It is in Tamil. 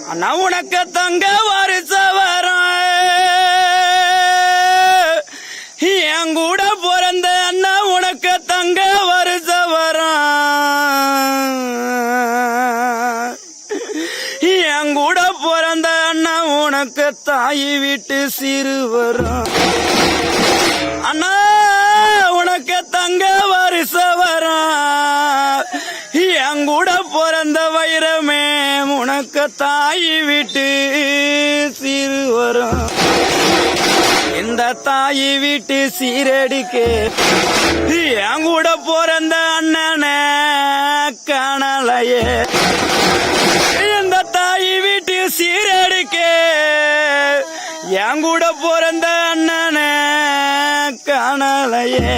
அண்ணா உனக்கு தங்க வருஷவரம் என் கூட பிறந்த அண்ணா உனக்கு தங்க வருஷவரம் என் கூட பிறந்த அண்ணா உனக்கு தாய் வீட்டு சிறுவரம் அண்ணா உனக்கு தங்க வருஷவரம் என் கூட பிறந்த வைரமே உனக்கு தாய் வீட்டு சிறுவரம் இந்த தாய் வீட்டு சீரடிக்கு என் கூட பிறந்த அண்ணனே காணலையே இந்த தாய் வீட்டு சீரடிக்கு என் கூட பிறந்த அண்ணனே காணலையே